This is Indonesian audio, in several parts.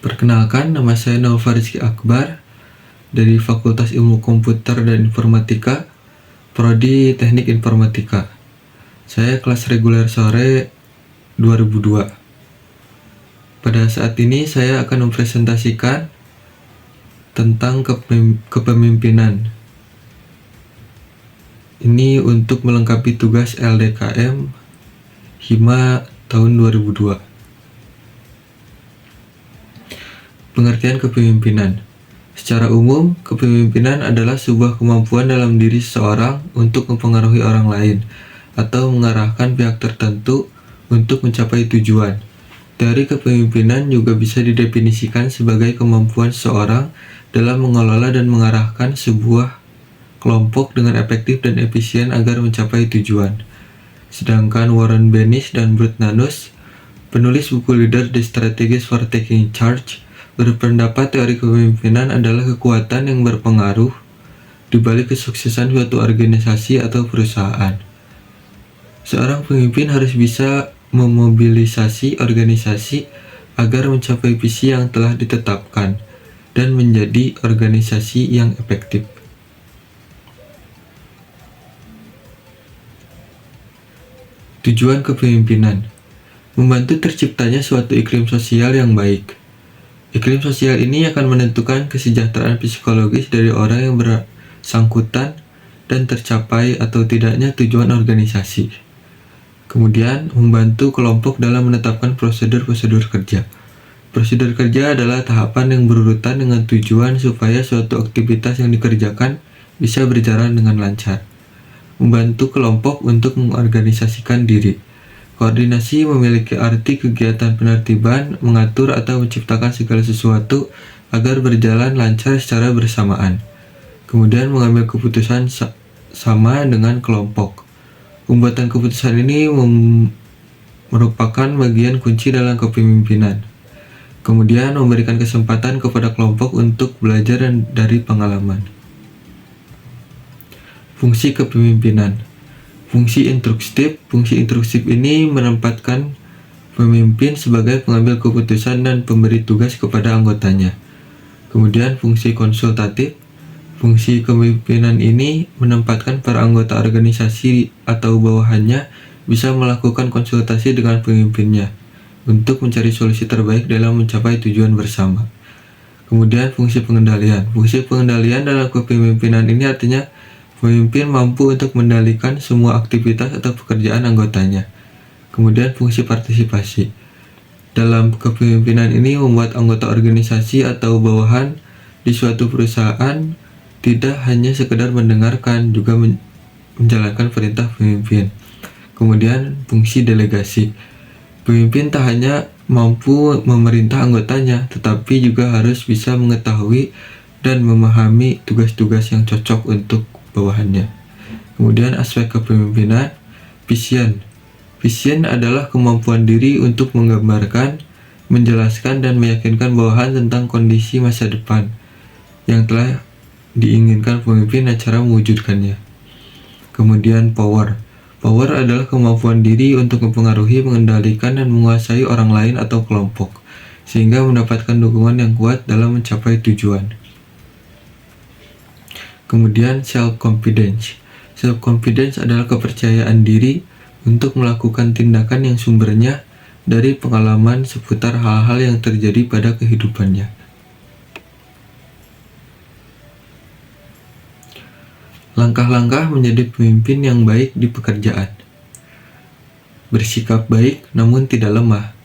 Perkenalkan, nama saya Nova Rizky Akbar dari Fakultas Ilmu Komputer dan Informatika, Prodi Teknik Informatika. Saya kelas reguler sore 2002. Pada saat ini saya akan mempresentasikan tentang kepemimpinan. Ini untuk melengkapi tugas LDKM Hima tahun 2002. Pengertian kepemimpinan. Secara umum, kepemimpinan adalah sebuah kemampuan dalam diri seseorang untuk mempengaruhi orang lain atau mengarahkan pihak tertentu untuk mencapai tujuan. Teori kepemimpinan juga bisa didefinisikan sebagai kemampuan seseorang dalam mengelola dan mengarahkan sebuah kelompok dengan efektif dan efisien agar mencapai tujuan. Sedangkan Warren Bennis dan Brut Nanus, penulis buku Leader: The Strategies for Taking Charge, berpendapat teori kepemimpinan adalah kekuatan yang berpengaruh di balik kesuksesan suatu organisasi atau perusahaan. Seorang pemimpin harus bisa memobilisasi organisasi agar mencapai visi yang telah ditetapkan dan menjadi organisasi yang efektif. Tujuan kepemimpinan: membantu terciptanya suatu iklim sosial yang baik. Iklim sosial ini akan menentukan kesejahteraan psikologis dari orang yang bersangkutan dan tercapai atau tidaknya tujuan organisasi. Kemudian, membantu kelompok dalam menetapkan prosedur-prosedur kerja. Prosedur kerja adalah tahapan yang berurutan dengan tujuan supaya suatu aktivitas yang dikerjakan bisa berjalan dengan lancar. Membantu kelompok untuk mengorganisasikan diri. Koordinasi memiliki arti kegiatan penertiban, mengatur atau menciptakan segala sesuatu agar berjalan lancar secara bersamaan. Kemudian mengambil keputusan sama dengan kelompok. Pembuatan keputusan ini merupakan bagian kunci dalam kepemimpinan. Kemudian memberikan kesempatan kepada kelompok untuk belajar dari pengalaman. Fungsi kepemimpinan. Fungsi instruksif ini menempatkan pemimpin sebagai pengambil keputusan dan pemberi tugas kepada anggotanya. Kemudian fungsi konsultatif. Fungsi kepemimpinan ini menempatkan para anggota organisasi atau bawahannya bisa melakukan konsultasi dengan pemimpinnya untuk mencari solusi terbaik dalam mencapai tujuan bersama. Kemudian fungsi pengendalian. Fungsi pengendalian dalam kepemimpinan ini artinya pemimpin mampu untuk mengendalikan semua aktivitas atau pekerjaan anggotanya. Kemudian fungsi partisipasi. Dalam kepemimpinan ini membuat anggota organisasi atau bawahan di suatu perusahaan tidak hanya sekedar mendengarkan, juga menjalankan perintah pemimpin. Kemudian fungsi delegasi. Pemimpin tak hanya mampu memerintah anggotanya, tetapi juga harus bisa mengetahui dan memahami tugas-tugas yang cocok untuk bawahannya. Kemudian aspek kepemimpinan, vision. Vision adalah kemampuan diri untuk menggambarkan, menjelaskan, dan meyakinkan bawahan tentang kondisi masa depan yang telah diinginkan pemimpin dan cara mewujudkannya. Kemudian power. Power adalah kemampuan diri untuk mempengaruhi, mengendalikan, dan menguasai orang lain atau kelompok, sehingga mendapatkan dukungan yang kuat dalam mencapai tujuan. Kemudian self-confidence. Self-confidence adalah kepercayaan diri untuk melakukan tindakan yang sumbernya dari pengalaman seputar hal-hal yang terjadi pada kehidupannya. Langkah-langkah menjadi pemimpin yang baik di pekerjaan. Bersikap baik namun tidak lemah.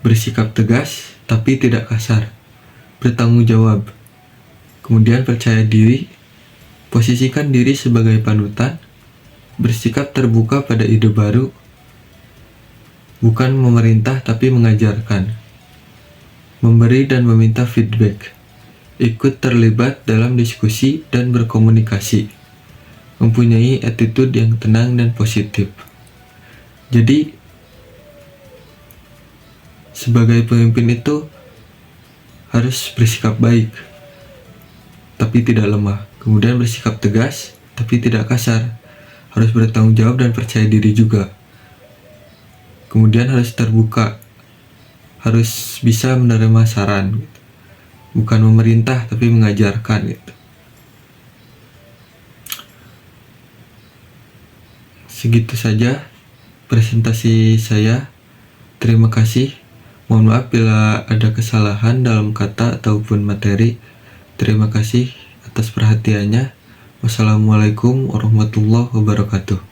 Bersikap tegas tapi tidak kasar. Bertanggung jawab. Kemudian percaya diri. Posisikan diri sebagai panutan, bersikap terbuka pada ide baru, bukan memerintah tapi mengajarkan, memberi dan meminta feedback, ikut terlibat dalam diskusi dan berkomunikasi, mempunyai attitude yang tenang dan positif. Jadi, sebagai pemimpin itu harus bersikap baik, tapi tidak lemah. Kemudian bersikap tegas, tapi tidak kasar. Harus bertanggung jawab dan percaya diri juga. Kemudian harus terbuka. harus bisa menerima saran gitu. Bukan memerintah tapi mengajarkan gitu. Segitu saja presentasi saya. Terima kasih. Mohon maaf bila ada kesalahan dalam kata ataupun materi. Terima kasih atas perhatiannya. Wassalamualaikum warahmatullahi wabarakatuh.